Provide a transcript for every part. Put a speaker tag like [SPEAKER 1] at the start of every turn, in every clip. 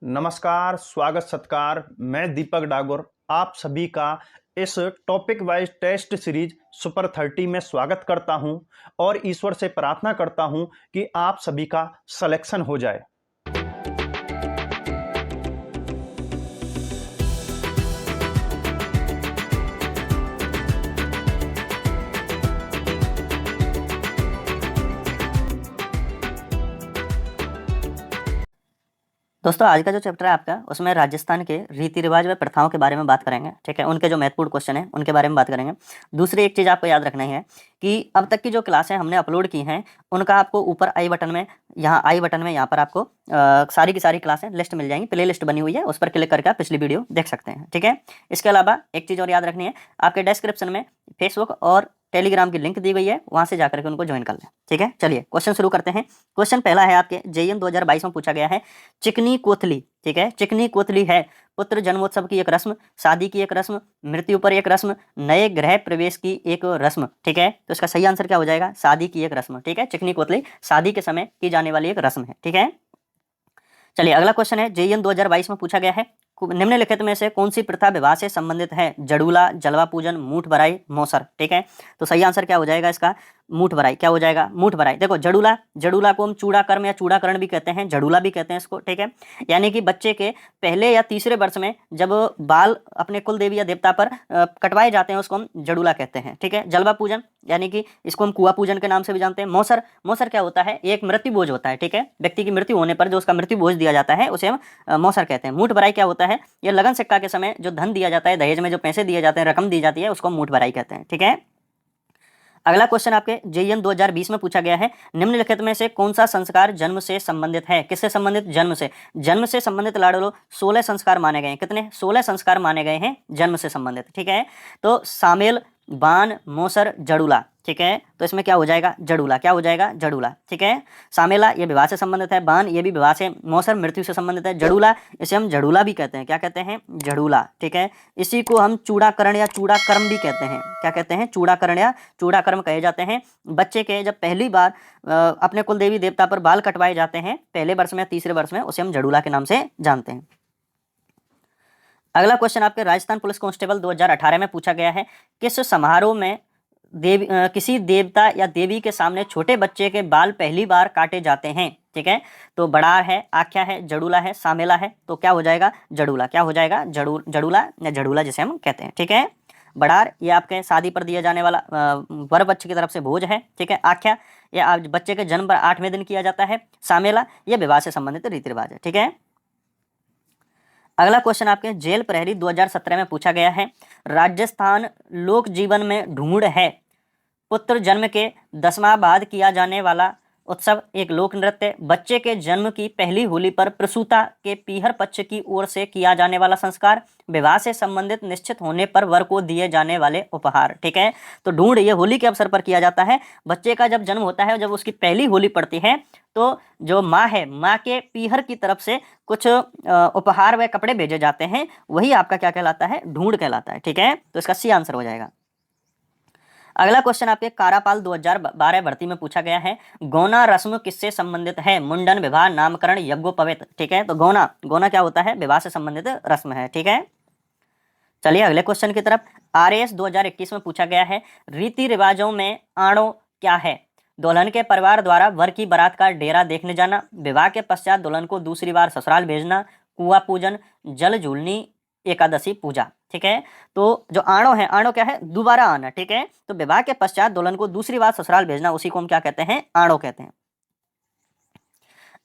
[SPEAKER 1] नमस्कार, स्वागत सत्कार। मैं दीपक डागोर आप सभी का इस topic wise test series super 30 में स्वागत करता हूं और ईश्वर से प्रार्थना करता हूं कि आप सभी का सिलेक्शन हो जाए।
[SPEAKER 2] दोस्तों आज का जो चैप्टर है आपका उसमें राजस्थान के रीति रिवाज व प्रथाओं के बारे में बात करेंगे। ठीक है, उनके जो महत्वपूर्ण क्वेश्चन है उनके बारे में बात करेंगे। दूसरी एक चीज़ आपको याद रखना है कि अब तक की जो क्लासें हमने अपलोड की हैं उनका आपको ऊपर आई बटन में यहाँ पर आपको सारी की सारी क्लासें लिस्ट मिल जाएंगी। प्ले लिस्ट बनी हुई है, उस पर क्लिक करके आप पिछली वीडियो देख सकते हैं। ठीक है, इसके अलावा एक चीज़ और याद रखनी है, आपके डिस्क्रिप्शन में फेसबुक और टेलीग्राम की लिंक दी गई है, वहां से जाकर के उनको ज्वाइन कर लें। ठीक है, चलिए क्वेश्चन शुरू करते हैं। क्वेश्चन पहला है आपके जेईएन 2022 में पूछा गया है, चिकनी कोथली। ठीक है, चिकनी कोथली है पुत्र जन्मोत्सव की एक रस्म, शादी की एक रस्म, मृत्यु पर एक रस्म, नए ग्रह प्रवेश की एक रस्म। ठीक है, तो इसका सही आंसर क्या हो जाएगा? शादी की एक रस्म। ठीक है, चिकनी कोथली शादी के समय की जाने वाली एक रस्म है। ठीक है, चलिए अगला क्वेश्चन है जेईएन 2022 में पूछा गया है, निम्नलिखित में से कौन सी प्रथा विवाह से संबंधित है? जड़ूला, जलवा पूजन, मूठ भराई, मौसर। ठीक है, तो सही आंसर क्या हो जाएगा इसका? मूठ भराई। क्या हो जाएगा? मूठ भराई। देखो जड़ूला को हम चूड़ाकर्म या चूड़ाकरण भी कहते हैं, जड़ूला भी कहते हैं इसको। ठीक है, यानी कि बच्चे के पहले या तीसरे वर्ष में जब बाल अपने कुल देवी या देवता पर कटवाए जाते हैं उसको हम जड़ूला कहते हैं। ठीक है, जलवा पूजन यानी कि इसको हम कुआ पूजन के नाम से भी जानते हैं। मौसर क्या होता है? एक मृत्यु भोज होता है। ठीक है, व्यक्ति की मृत्यु होने पर जो उसका मृत्यु भोज दिया जाता है उसे हम मौसर कहते हैं। मूठ भराई क्या होता है? ये लगन सिक्का के समय जो धन दिया जाता है, दहेज में जो पैसे दिए जाते हैं, रकम दी जाती है, उसको मूठ भराई कहते हैं। ठीक है, अगला क्वेश्चन आपके जेईएन 2020 में पूछा गया है, निम्नलिखित में से कौन सा संस्कार जन्म से संबंधित है? किससे संबंधित? जन्म से संबंधित लाडलो 16 संस्कार माने गए हैं। कितने? 16 संस्कार माने गए हैं जन्म से संबंधित। ठीक है, तो सामेल, बान, मौसर, जड़ूला। ठीक है, तो इसमें क्या हो जाएगा? जड़ूला। क्या हो जाएगा? जड़ूला। ठीक है, सामेला ये विवाह से संबंधित है, बान ये भी विवाह से, मौसर मृत्यु से संबंधित है, जड़ूला इसे हम जड़ूला भी कहते हैं। क्या कहते हैं? जड़ूला। ठीक है, इसी को हम चूड़ाकरण या चूड़ाकर्म भी कहते हैं। क्या कहते हैं? चूड़ाकरण या चूड़ाकर्म कहे जाते हैं। बच्चे के जब पहली बार अपने कुल देवी देवता पर बाल कटवाए जाते हैं पहले वर्ष में, तीसरे वर्ष में, उसे हम जड़ूला के नाम से जानते हैं। अगला क्वेश्चन आपके राजस्थान पुलिस कांस्टेबल 2018 में पूछा गया है, किस समारोह में किसी देवता या देवी के सामने छोटे बच्चे के बाल पहली बार काटे जाते हैं? ठीक है, तो बड़ार है, आख्या है, जड़ूला है, सामेला है, तो क्या हो जाएगा? जड़ूला। क्या हो जाएगा? जड़ूला या जड़ूला जिसे हम कहते हैं। ठीक है, बड़ार ये आपके शादी पर दिया जाने वाला वर पक्ष की तरफ से भोज है। ठीक है, आख्या ये बच्चे के जन्म पर 8वें दिन किया जाता है। सामेला ये विवाह से संबंधित रीति रिवाज है। ठीक है, अगला क्वेश्चन आपके जेल प्रहरी 2017 में पूछा गया है, राजस्थान लोक जीवन में ढूंढ है पुत्र जन्म के 10वां बाद किया जाने वाला उत्सव, एक लोक नृत्य, बच्चे के जन्म की पहली होली पर प्रसूता के पीहर पक्ष की ओर से किया जाने वाला संस्कार, विवाह से संबंधित निश्चित होने पर वर को दिए जाने वाले उपहार। ठीक है, तो ढूंढ ये होली के अवसर पर किया जाता है। बच्चे का जब जन्म होता है, जब उसकी पहली होली पड़ती है, तो जो माँ है, माँ के पीहर की तरफ से कुछ उपहार व कपड़े भेजे जाते हैं, वही आपका क्या कहलाता है? ढूंढ कहलाता है। ठीक है, तो इसका सी आंसर हो जाएगा। अगला क्वेश्चन आपके कारापाल 2012 भर्ती में पूछा गया है, गौना रस्म किससे संबंधित है? मुंडन, विवाह, नामकरण, यज्ञोपवीत। ठीक है, तो गौना क्या होता है? विवाह से संबंधित रस्म है। ठीक है, चलिए अगले क्वेश्चन की तरफ। आरएएस 2021 में पूछा गया है, रीति रिवाजों में आणो क्या है? दुल्हन के परिवार द्वारा वर की बारात का डेरा देखने जाना, विवाह के पश्चात दुल्हन को दूसरी बार ससुराल भेजना, कुआं पूजन, जल झूलनी, एकादशी पूजा। ठीक है, तो जो आणो है, आणो क्या है? दोबारा आना। ठीक है, तो विवाह के पश्चात दुल्हन को दूसरी बार ससुराल भेजना, उसी को हम क्या कहते हैं? आणो कहते हैं।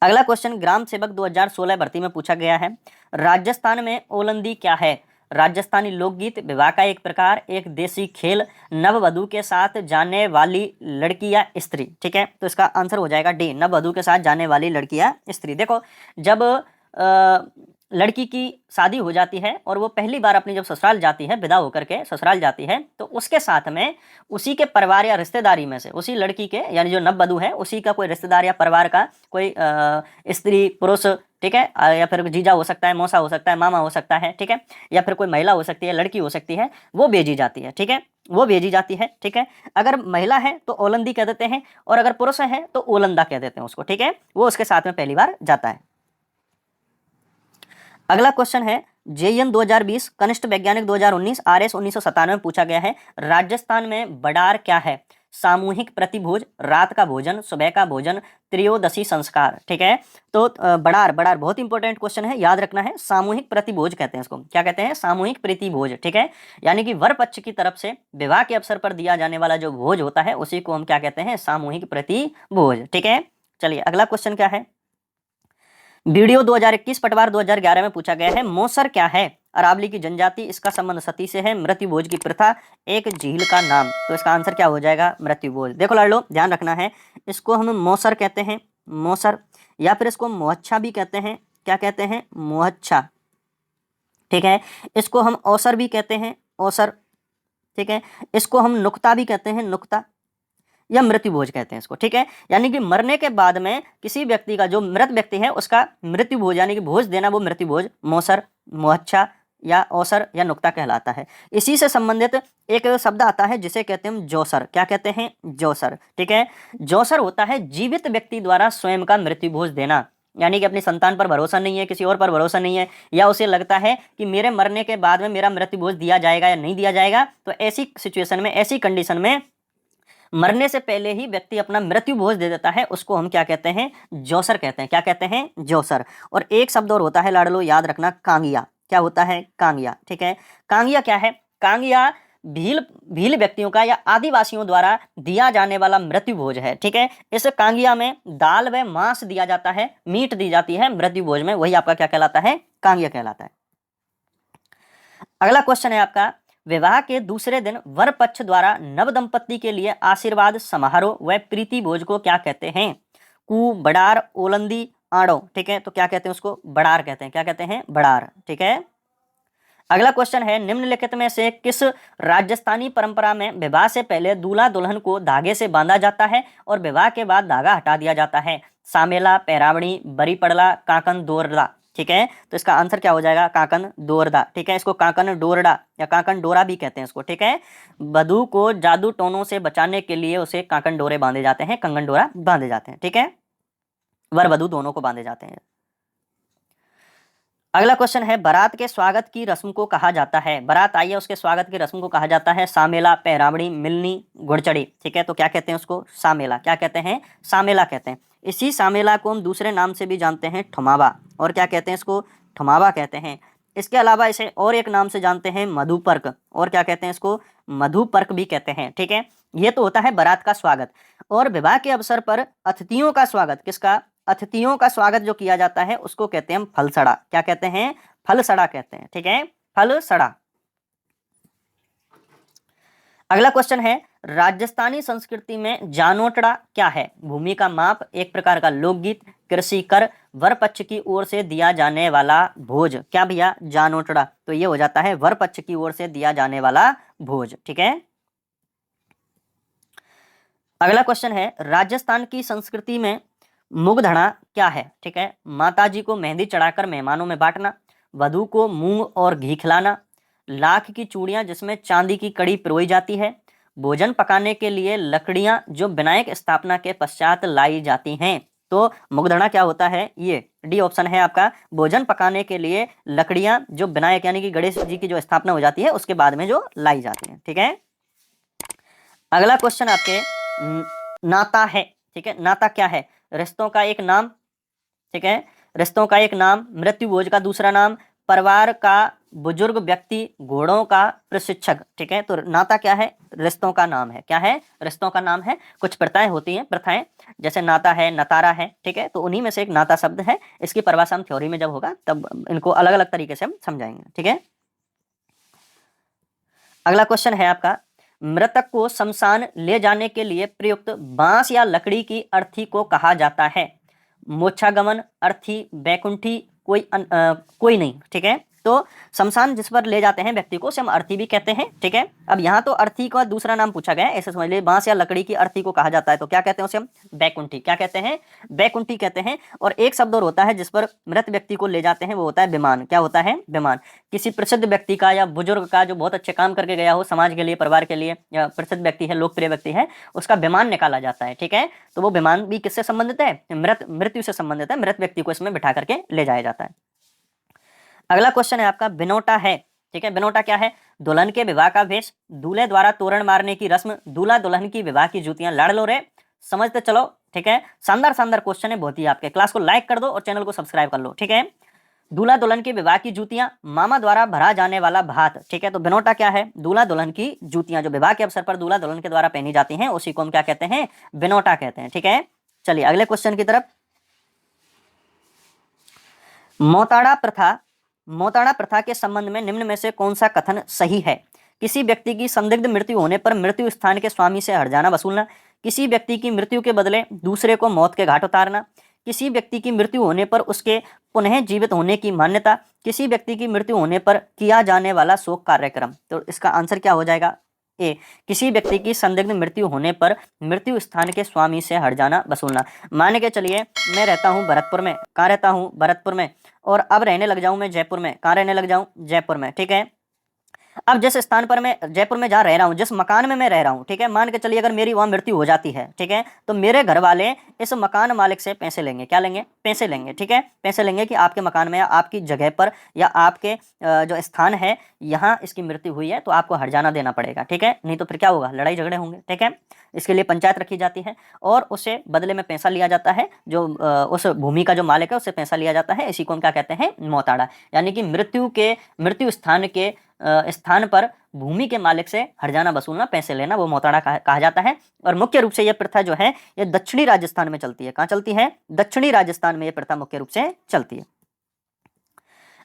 [SPEAKER 2] अगला क्वेश्चन ग्राम सेवक 2016 भर्ती में पूछा गया है, राजस्थान में ओलंदी क्या है? राजस्थानी लोकगीत, विवाह का एक प्रकार, एक देसी खेल, नववधु के साथ जाने वाली लड़की या स्त्री। ठीक है, तो इसका आंसर हो जाएगा डी, नववधु के साथ जाने वाली लड़की या स्त्री। देखो जब लड़की की शादी हो जाती है और वो पहली बार अपनी जब ससुराल जाती है, विदा होकर के ससुराल जाती है, तो उसके साथ में उसी के परिवार या रिश्तेदारी में से, उसी लड़की के यानी जो नववधु है उसी का कोई रिश्तेदार या परिवार का कोई स्त्री पुरुष, ठीक है, या फिर जीजा हो सकता है, मौसा हो सकता है, मामा हो सकता है, ठीक है, या फिर कोई महिला हो सकती है, लड़की हो सकती है, वो भेजी जाती है। ठीक है, वो भेजी जाती है। ठीक है, अगर महिला है तो ओलंदी कह देते हैं, और अगर पुरुष है तो ओलंदा कह देते हैं उसको। ठीक है, वो उसके साथ में पहली बार जाता है। अगला क्वेश्चन है JN 2020, कनिष्ठ वैज्ञानिक 2019, RS 1997 में पूछा गया है, राजस्थान में बड़ार क्या है? सामूहिक प्रतिभोज, रात का भोजन, सुबह का भोजन, त्रयोदशी संस्कार। ठीक है, तो बड़ार बड़ार बहुत इंपॉर्टेंट क्वेश्चन है, याद रखना है। सामूहिक प्रतिभोज कहते हैं इसको, क्या कहते हैं? सामूहिक प्रतिभोज। ठीक है, यानी कि वर पक्ष की तरफ से विवाह के अवसर पर दिया जाने वाला जो भोज होता है उसी को हम क्या कहते हैं? सामूहिक प्रतिभोज। ठीक है, चलिए अगला क्वेश्चन क्या है? वीडियो 2021 पटवार 2011 में पूछा गया है, मोसर क्या है? अरावली की जनजाति, इसका संबंध सती से है, मृत्यु भोज की प्रथा, एक झील का नाम। तो इसका आंसर क्या हो जाएगा? मृत्यु भोज। देखो लाडलो, ध्यान रखना है, इसको हम मोसर कहते हैं, मोसर, या फिर इसको मोहच्छा भी कहते हैं। क्या कहते हैं? मोहच्छा। ठीक है, इसको हम औसर भी कहते हैं, औसर। ठीक है, इसको हम नुक्ता भी कहते हैं, नुक्ता, या मृत्यु भोज कहते हैं इसको। ठीक है, यानी कि मरने के बाद में किसी व्यक्ति का, जो मृत व्यक्ति है, उसका मृत्यु भोज यानी कि भोज देना, वो मृत्यु भोज, मोसर, मोहच्छा या औसर या नुक्ता कहलाता है। इसी से संबंधित एक शब्द आता है जिसे कहते हैं हम जौसर। क्या कहते हैं? जौसर। ठीक है, जौसर होता है जीवित व्यक्ति द्वारा स्वयं का मृत्यु भोज देना, यानी कि अपनी संतान पर भरोसा नहीं है, किसी और पर भरोसा नहीं है, या उसे लगता है कि मेरे मरने के बाद में मेरा मृत्यु भोज दिया जाएगा या नहीं दिया जाएगा, तो ऐसी सिचुएशन में, ऐसी कंडीशन में मरने से पहले ही व्यक्ति अपना मृत्यु भोज दे देता है, उसको हम क्या कहते हैं? जौसर कहते हैं। क्या कहते हैं? जौसर। और एक शब्द और होता है लाडलो, याद रखना, कांगिया। क्या होता है? कांगिया। ठीक है, कांगिया क्या है? कांगिया भील व्यक्तियों का या आदिवासियों द्वारा दिया जाने वाला मृत्यु भोज है। ठीक है, इस कांगिया में दाल व मांस दिया जाता है, मीट दी जाती है मृत्यु भोज में, वही आपका क्या कहलाता है? कांगिया कहलाता है। अगला क्वेश्चन है आपका, विवाह के दूसरे दिन वर पक्ष द्वारा नव दंपत्ति के लिए आशीर्वाद समारोह व प्रीति भोज को क्या कहते हैं? कु, बड़ार, ओलंदी, आड़ो। ठीक है, तो क्या कहते हैं उसको? बड़ार कहते हैं। क्या कहते हैं? बड़ार। ठीक है, अगला क्वेश्चन है, निम्नलिखित में से किस राजस्थानी परंपरा में विवाह से पहले दूल्हा दुल्हन को धागे से बांधा जाता है और विवाह के बाद धागा हटा दिया जाता है? सामेला, पैरावणी, बरी पड़ला, काकन दोरदा। ठीक है, तो इसका आंसर क्या हो जाएगा? काकन दोरदा। ठीक है, इसको काकन डोरडा या काकन डोरा भी कहते हैं इसको। ठीक है, वधू को जादू टोनों से बचाने के लिए उसे काकन डोरे बांधे जाते हैं, कंगन डोरा बांधे जाते हैं। ठीक है, वर वधू दोनों को बांधे जाते हैं। अगला क्वेश्चन है, बारात के स्वागत की रस्म को कहा जाता है? बारात आई है, उसके स्वागत की रस्म को कहा जाता है सामेला, पैरावणी, मिलनी, घुड़चड़ी। ठीक है, तो क्या कहते हैं उसको? सामेला। क्या कहते हैं? सामेला कहते हैं। इसी सामेला को हम दूसरे नाम से भी जानते हैं, ठुमावा। और क्या कहते हैं इसको? ठुमावा कहते हैं। इसके अलावा इसे और एक नाम से जानते हैं, मधुपर्क। और क्या कहते हैं इसको? मधुपर्क भी कहते हैं। ठीक है, ये तो होता है बारात का स्वागत। और विवाह के अवसर पर अतिथियों का स्वागत, किसका? अतिथियों का स्वागत जो किया जाता है उसको कहते हैं हम फलसड़ा। क्या कहते हैं? फलसड़ा कहते हैं। ठीक है, फलसड़ा। अगला क्वेश्चन है, राजस्थानी संस्कृति में जानोटड़ा क्या है? भूमि का माप, एक प्रकार का लोकगीत, कृषि कर, वर पक्ष की ओर से दिया जाने वाला भोज। क्या भैया? जानोटड़ा। तो ये हो जाता है वर पक्ष की ओर से दिया जाने वाला भोज। ठीक है, अगला क्वेश्चन है, राजस्थान की संस्कृति में मुगधड़ा क्या है? ठीक है, माताजी को मेहंदी चढ़ाकर मेहमानों में बांटना, वधू को मूंग और घी खिलाना, लाख की चूड़ियां जिसमें चांदी की कड़ी पिरोई जाती है, भोजन पकाने के लिए लकड़ियां जो विनायक स्थापना के पश्चात लाई जाती हैं। तो मुगधड़ा क्या होता है? ये डी ऑप्शन है आपका, भोजन पकाने के लिए लकड़ियां जो विनायक यानी कि गणेश जी की जो स्थापना हो जाती है उसके बाद में जो लाई जाती है। ठीक है, अगला क्वेश्चन आपके नाता है। ठीक है, नाता क्या है? रिश्तों का एक नाम। ठीक है, रिश्तों का एक नाम, मृत्यु भोज का दूसरा नाम, परिवार का बुजुर्ग व्यक्ति, घोड़ों का प्रशिक्षक। ठीक है, तो नाता क्या है? रिश्तों का नाम है। क्या है? रिश्तों का नाम है। कुछ प्रथाएं होती हैं, प्रथाएं जैसे नाता है, नतारा है। ठीक है, तो उन्हीं में से एक नाता शब्द है। इसकी परिभाषा हम थ्योरी में जब होगा तब इनको अलग अलग तरीके से हम समझाएंगे। ठीक है, अगला क्वेश्चन है आपका, मृतक को शमशान ले जाने के लिए प्रयुक्त बांस या लकड़ी की अर्थी को कहा जाता है? मोक्षागमन, अर्थी, बैकुंठी, कोई नहीं। ठीक है, तो शमशान जिस पर ले जाते हैं व्यक्ति को उसे हम अर्थी भी कहते हैं। ठीक है, अब यहाँ तो अर्थी का दूसरा नाम पूछा गया है, ऐसे समझ लीजिए बांस या लकड़ी की अर्थी को कहा जाता है, तो क्या कहते हैं उसे हम? बैकुंठी। क्या कहते हैं? बैकुंठी कहते हैं। और एक शब्द और होता है जिस पर मृत व्यक्ति को ले जाते हैं, वो होता है विमान। क्या होता है? विमान। किसी प्रसिद्ध व्यक्ति का या बुजुर्ग का जो बहुत अच्छे काम करके गया हो समाज के लिए, परिवार के लिए, या प्रसिद्ध व्यक्ति है, लोकप्रिय व्यक्ति है, उसका विमान निकाला जाता है। ठीक है, तो वो विमान भी किससे संबंधित है? मृत्यु से संबंधित है। मृत व्यक्ति को इसमें बिठा करके ले जाया जाता है। अगला क्वेश्चन है आपका बिनोटा है, ठीक है। बिनोटा क्या है? दुल्हन के विवाह का भेष, दूल्हे द्वारा तोरण मारने की रस्म, दूल्हा दुल्हन की विवाह की जूतियां। लड़ लो रे, समझते चलो, ठीक है। शानदार शानदार क्वेश्चन है बहुत ही आपके। क्लास को लाइक कर दो और चैनल को सब्सक्राइब कर लो, ठीक है। दूल्हा दुल्हन की विवाह की जूतियां, मामा द्वारा भरा जाने वाला भात, ठीक है। तो बिनोटा क्या है? दूल्हा दुल्हन की जूतियां, जो विवाह के अवसर पर दूल्हा दुल्हन के द्वारा पहनी जाती हैं, उसी को हम क्या कहते हैं? बिनोटा कहते हैं, ठीक है। चलिए अगले क्वेश्चन की तरफ। मोताड़ा प्रथा, मोताड़ा प्रथा के संबंध में निम्न में से कौन सा कथन सही है? किसी व्यक्ति की संदिग्ध मृत्यु होने पर मृत्यु स्थान के स्वामी से हर्जाना वसूलना, किसी व्यक्ति की मृत्यु के बदले दूसरे को मौत के घाट उतारना, किसी व्यक्ति की मृत्यु होने पर उसके पुनः जीवित होने की मान्यता, किसी व्यक्ति की मृत्यु होने पर किया जाने वाला शोक कार्यक्रम। तो इसका आंसर क्या हो जाएगा? ए, किसी व्यक्ति की संदिग्ध मृत्यु होने पर मृत्यु स्थान के स्वामी से हर्जाना वसूलना। मान के चलिए मैं रहता हूँ भरतपुर में, कहाँ रहता हूँ? भरतपुर में, और अब रहने लग जाऊं मैं जयपुर में, कहाँ रहने लग जाऊं? जयपुर में, ठीक है। अब जिस स्थान पर मैं जयपुर में जहाँ रह रहा हूँ, जिस मकान में मैं रह रहा हूँ, ठीक है, मान के चलिए अगर मेरी वहाँ मृत्यु हो जाती है, ठीक है, तो मेरे घर वाले इस मकान मालिक से पैसे लेंगे। क्या लेंगे? पैसे लेंगे, ठीक है। पैसे लेंगे कि आपके मकान में या आपकी जगह पर या आपके जो स्थान है यहाँ इसकी मृत्यु हुई है, तो आपको हर्जाना देना पड़ेगा, ठीक है। नहीं तो फिर क्या होगा? लड़ाई झगड़े होंगे, ठीक है। इसके लिए पंचायत रखी जाती है और उससे बदले में पैसा लिया जाता है। जो उस भूमि का जो मालिक है उससे पैसा लिया जाता है। इसी को हम क्या कहते हैं? मोताड़ा। यानी कि मृत्यु स्थान के स्थान पर भूमि के मालिक से हर्जाना वसूलना, पैसे लेना, वो मोताड़ा कहा जाता है। और मुख्य रूप से यह प्रथा जो है ये दक्षिणी राजस्थान में चलती है। कहाँ चलती है? दक्षिणी राजस्थान में यह प्रथा मुख्य रूप से चलती है।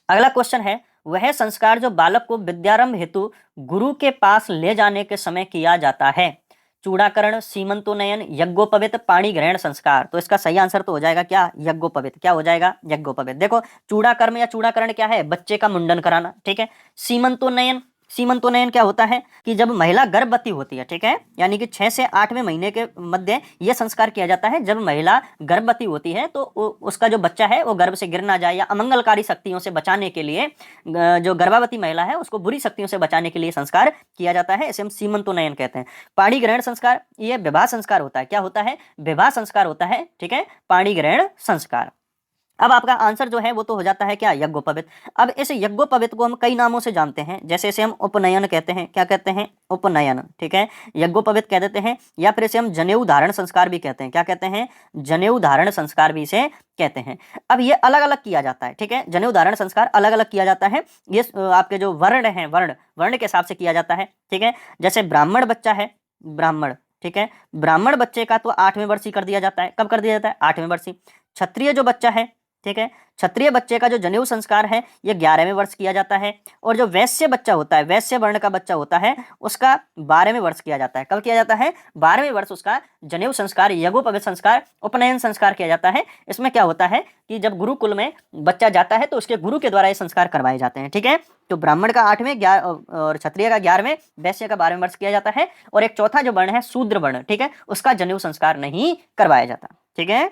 [SPEAKER 2] अगला क्वेश्चन है, वह संस्कार जो बालक को विद्यारंभ हेतु गुरु के पास ले जाने के समय किया जाता है? चूड़ाकरण, सीमंतोन्नयन, यज्ञोपवीत, पाणी ग्रहण संस्कार। तो इसका सही आंसर तो हो जाएगा क्या? यज्ञोपवीत। क्या हो जाएगा? यज्ञोपवीत। देखो चूड़ाकर्म या चूड़ाकरण क्या है? बच्चे का मुंडन कराना, ठीक है। सीमंतोन्नयन, सीमंतोन्नयन क्या होता है? कि जब महिला गर्भवती होती है, ठीक है, यानी कि 6 से 8वें महीने के मध्य यह संस्कार किया जाता है। जब महिला गर्भवती होती है तो उसका जो बच्चा है वो गर्भ से गिर ना जाए या अमंगलकारी शक्तियों से बचाने के लिए, जो गर्भवती महिला है उसको बुरी शक्तियों से बचाने के लिए संस्कार किया जाता है। इसे हम सीमंतोन्नयन कहते हैं। पाणी ग्रहण संस्कार, ये विवाह संस्कार होता है। क्या होता है? विवाह संस्कार होता है, ठीक है, पाणी ग्रहण संस्कार। अब आपका आंसर जो है वो तो हो जाता है क्या? यज्ञोपवीत। अब इस यज्ञोपवीत को हम कई नामों से जानते हैं, जैसे इसे हम उपनयन कहते हैं। क्या कहते हैं? उपनयन, ठीक है, यज्ञोपवीत कह देते हैं। या फिर इसे हम जनेऊ धारण संस्कार भी कहते हैं। क्या कहते हैं? जनेऊ धारण संस्कार भी इसे कहते हैं। अब ये अलग अलग किया जाता है, ठीक है, जनेऊ धारण संस्कार अलग अलग किया जाता है। ये आपके जो वर्ण है, वर्ण के हिसाब से किया जाता है, ठीक है। जैसे ब्राह्मण बच्चा है, ब्राह्मण, ठीक है, ब्राह्मण बच्चे का तो 8वें वर्ष ही कर दिया जाता है। कब कर दिया जाता है? 8वें वर्ष ही। क्षत्रिय जो बच्चा है, ठीक है, क्षत्रिय बच्चे का जो जनेऊ संस्कार है ये 11वें वर्ष किया जाता है। और जो वैश्य बच्चा होता है, वैश्य वर्ण का बच्चा होता है, उसका 12वें वर्ष किया जाता है। कब किया जाता है? 12वें वर्ष उसका जनेऊ संस्कार, यज्ञोपवीत संस्कार, उपनयन संस्कार किया जाता है। इसमें क्या होता है कि जब गुरुकुल में बच्चा जाता है तो उसके गुरु के द्वारा ये संस्कार करवाए जाते हैं, ठीक है। तो ब्राह्मण का 8वें और क्षत्रिय का 11वें, वैश्य का 12वें वर्ष किया जाता है। और एक चौथा जो वर्ण है शूद्र वर्ण, ठीक है, उसका जनेऊ संस्कार नहीं करवाया जाता, ठीक है।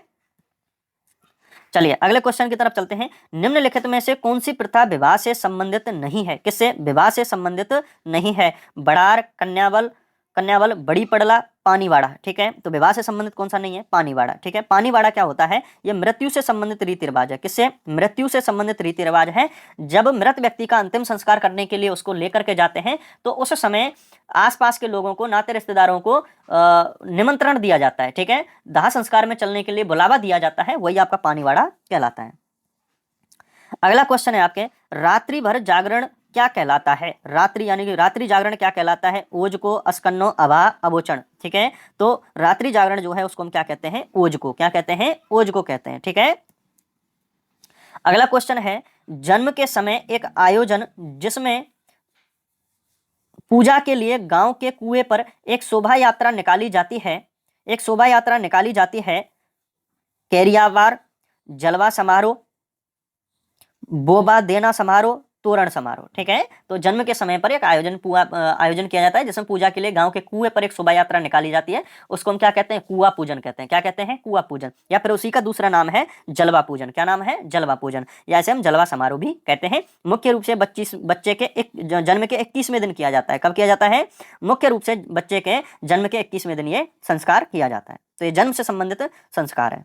[SPEAKER 2] चलिए अगले क्वेश्चन की तरफ चलते हैं। निम्नलिखित में से कौन सी प्रथा विवाह से संबंधित नहीं है? किससे? विवाह से संबंधित नहीं है। बड़ार, कन्यावल, बड़ी पड़ला, पानीवाड़ा, ठीक है। तो विवाह से संबंधित कौन सा नहीं है? पानीवाड़ा, ठीक है। पानीवाड़ा क्या होता है? ये मृत्यु से संबंधित रीति रिवाज है। किससे? मृत्यु से संबंधित रीति रिवाज है। जब मृत व्यक्ति का अंतिम संस्कार करने के लिए उसको लेकर के जाते हैं तो उस समय आसपास के लोगों को, नाते रिश्तेदारों को निमंत्रण दिया जाता है, ठीक है, दाह संस्कार में चलने के लिए बुलावा दिया जाता है। वही आपका पानीवाड़ा कहलाता है। अगला क्वेश्चन है आपके, रात्रि भर जागरण क्या कहलाता है? रात्रि यानी कि रात्रि जागरण क्या कहलाता है? ओज को, अस्कन्नो, अभा, अबोचन, ठीक है। तो रात्रि जागरण जो है उसको हम क्या कहते हैं? ओज को। क्या कहते हैं? ओज को कहते हैं, ठीक है। अगला क्वेश्चन है, जन्म के समय एक आयोजन जिसमें पूजा के लिए गांव के कुएं पर एक शोभा यात्रा निकाली जाती है, एक शोभा यात्रा निकाली जाती है। कैरियावार, जलवा समारोह, बोबा देना समारोह, तोरण समारोह, ठीक है। तो जन्म के समय पर एक आयोजन किया जाता है जिसमें पूजा के लिए गांव के कुएं पर एक शोभा यात्रा निकाली जाती है। उसको हम क्या कहते हैं? कुआ पूजन कहते हैं। क्या कहते हैं? कुआ पूजन। या फिर उसी का दूसरा नाम है जलवा पूजन। क्या नाम है? जलवा पूजन, या इसे हम जलवा समारोह भी कहते हैं। मुख्य रूप से बच्चे के जन्म के 21वें दिन किया जाता है। कब किया जाता है? मुख्य रूप से बच्चे के जन्म के 21वें दिन ये संस्कार किया जाता है। तो ये जन्म से संबंधित संस्कार है।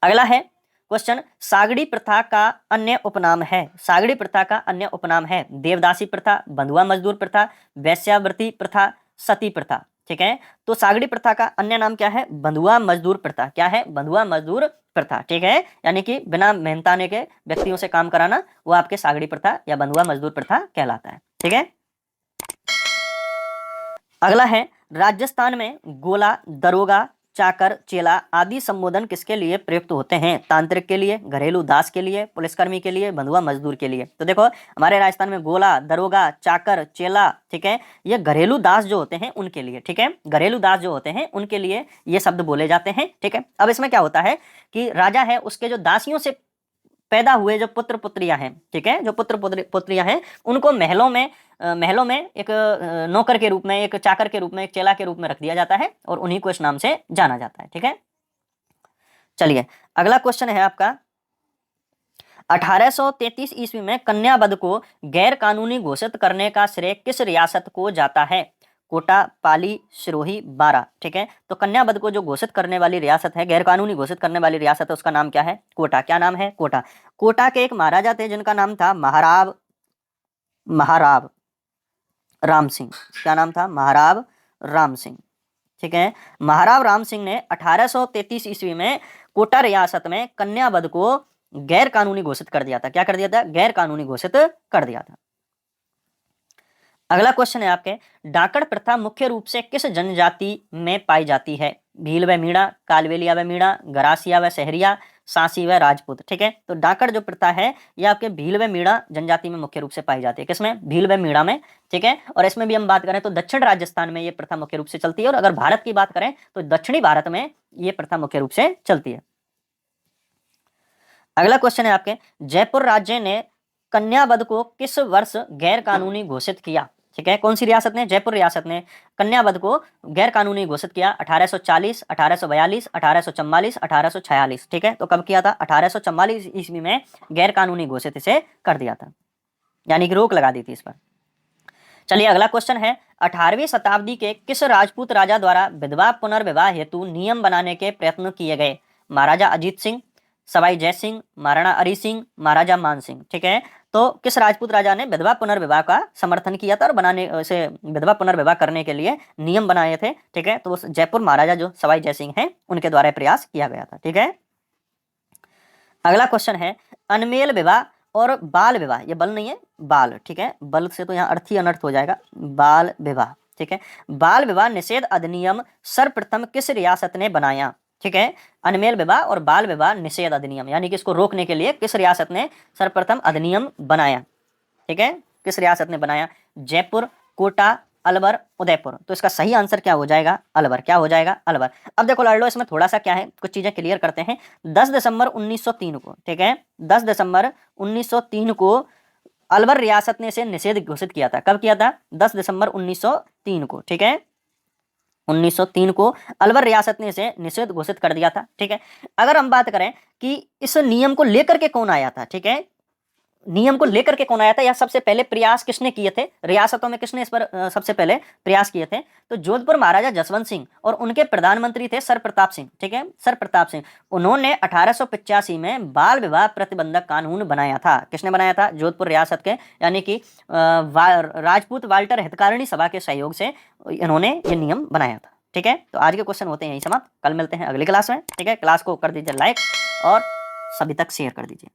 [SPEAKER 2] अगला है क्वेश्चन, सागड़ी प्रथा का अन्य उपनाम है। सागड़ी प्रथा का अन्य उपनाम है देवदासी प्रथा, बंधुआ मजदूर प्रथा, वेश्यावृत्ति प्रथा, सती प्रथा। ठीक है, तो सागड़ी प्रथा का अन्य नाम क्या है? बंधुआ मजदूर प्रथा। क्या है? बंधुआ मजदूर प्रथा। ठीक है, यानी कि बिना मेहनताने के व्यक्तियों से काम कराना, वो आपके सागड़ी प्रथा या बंधुआ मजदूर प्रथा कहलाता है। ठीक है, अगला है, राजस्थान में गोला, दरोगा, चाकर, चेला आदि संबोधन किसके लिए प्रयुक्त होते हैं? तांत्रिक के लिए, घरेलू दास के लिए, पुलिसकर्मी के लिए, बंधुआ मजदूर के लिए। तो देखो, हमारे राजस्थान में गोला, दरोगा, चाकर, चेला, ठीक है, ये घरेलू दास जो होते हैं उनके लिए। ठीक है, घरेलू दास जो होते हैं उनके लिए ये शब्द बोले जाते हैं। ठीक है, अब इसमें क्या होता है कि राजा है, उसके जो दासियों से पैदा हुए जो पुत्र पुत्रियां हैं, ठीक है, जो पुत्र पुत्रियां हैं, उनको महलों में एक नौकर के रूप में, एक चाकर के रूप में, एक चेला के रूप में रख दिया जाता है और उन्हीं को इस नाम से जाना जाता है। ठीक है, चलिए अगला क्वेश्चन है आपका, 1833 ईस्वी में कन्या वध को गैर कानूनी घोषित करने का श्रेय किस रियासत को जाता है? कोटा, पाली, सिरोही, बारा। ठीक है, तो कन्या वध को जो घोषित करने वाली रियासत है, गैर कानूनी घोषित करने वाली रियासत है, उसका नाम क्या है? कोटा। क्या नाम है? कोटा। कोटा के एक महाराजा थे जिनका नाम था महाराव राम सिंह। क्या नाम था? महाराव राम सिंह। ठीक है, महाराव राम सिंह ने 1833 ईस्वी में कोटा रियासत में कन्या वध को गैर कानूनी घोषित कर दिया था। क्या कर दिया था? गैर कानूनी घोषित कर दिया था। अगला क्वेश्चन है आपके, डाकड़ प्रथा मुख्य रूप से किस जनजाति में पाई जाती है? भील व मीणा, कालवेलिया व मीणा, गरासिया व सहरिया, सांसी व राजपूत। ठीक है, तो डाकड़ जो प्रथा है ये आपके भील व मीणा जनजाति में मुख्य रूप से पाई जाती है। किसमें? भील व मीणा में। ठीक है, और इसमें भी हम बात करें तो दक्षिण राजस्थान में ये प्रथा मुख्य रूप से चलती है, और अगर भारत की बात करें तो दक्षिणी भारत में ये प्रथा मुख्य रूप से चलती है। अगला क्वेश्चन है आपके, जयपुर राज्य ने कन्या वध को किस वर्ष गैर कानूनी घोषित किया? ठीक है, कौन सी रियासत ने? जयपुर रियासत ने कन्या वध को गैर कानूनी घोषित किया 1840, 1842, 1844, 1846। ठीक है, तो कब किया था? 1844 ईस्वी में गैर कानूनी घोषित इसे कर दिया था, यानी कि रोक लगा दी थी इस पर। चलिए अगला क्वेश्चन है, 18वीं शताब्दी के किस राजपूत राजा द्वारा विधवा पुनर्विवाह हेतु नियम बनाने के प्रयत्न किए गए? महाराजा अजीत सिंह, सवाई जय सिंह, महाराणा अरी सिंह, महाराजा मान सिंह। ठीक है, तो किस राजपूत राजा ने विधवा पुनर्विवाह का समर्थन किया था और बनाने से विधवा पुनर्विवाह करने के लिए नियम बनाए थे? ठीक है, तो जयपुर महाराजा जो सवाई जय सिंह हैं उनके द्वारा प्रयास किया गया था। ठीक है, अगला क्वेश्चन है, अनमेल विवाह और बाल विवाह, ये बल नहीं है, बाल। ठीक है, बल से तो यहाँ अर्थ ही अनर्थ हो जाएगा, बाल विवाह। ठीक है, बाल विवाह निषेध अधिनियम सर्वप्रथम किस रियासत ने बनाया? ठीक है, अनमेल विवाह और बाल विवाह निषेध अधिनियम, यानी कि इसको रोकने के लिए किस रियासत ने सर्वप्रथम अधिनियम बनाया? ठीक है, किस रियासत ने बनाया? जयपुर, कोटा, अलवर, उदयपुर। तो इसका सही आंसर क्या हो जाएगा? अलवर। क्या हो जाएगा? अलवर। अब देखो लाडलो, इसमें थोड़ा सा क्या है, कुछ चीजें क्लियर करते हैं। 10 दिसंबर 1903 को, ठीक है, 10 दिसंबर 1903 को अलवर रियासत ने इसे निषेध घोषित किया था। कब किया था? 10 दिसंबर 1903 को। ठीक है, 1903 को अलवर रियासत ने इसे निषेध घोषित कर दिया था। ठीक है, अगर हम बात करें कि इस नियम को लेकर के कौन आया था, ठीक है, नियम को लेकर के कौन आया था या सबसे पहले प्रयास किसने किए थे, रियासतों में किसने इस पर सबसे पहले प्रयास किए थे? तो जोधपुर महाराजा जसवंत सिंह और उनके प्रधानमंत्री थे सर प्रताप सिंह। ठीक है, सर प्रताप सिंह, उन्होंने 1885 में बाल विवाह प्रतिबंधक कानून बनाया था। किसने बनाया था? जोधपुर रियासत के, यानी कि राजपूत वाल्टर हितकारिणी सभा के सहयोग से इन्होंने ये नियम बनाया था। ठीक है, तो आज के क्वेश्चन होते हैं यही समाप्त। कल मिलते हैं अगली क्लास में। ठीक है, क्लास को कर दीजिए लाइक और सभी तक शेयर कर दीजिए।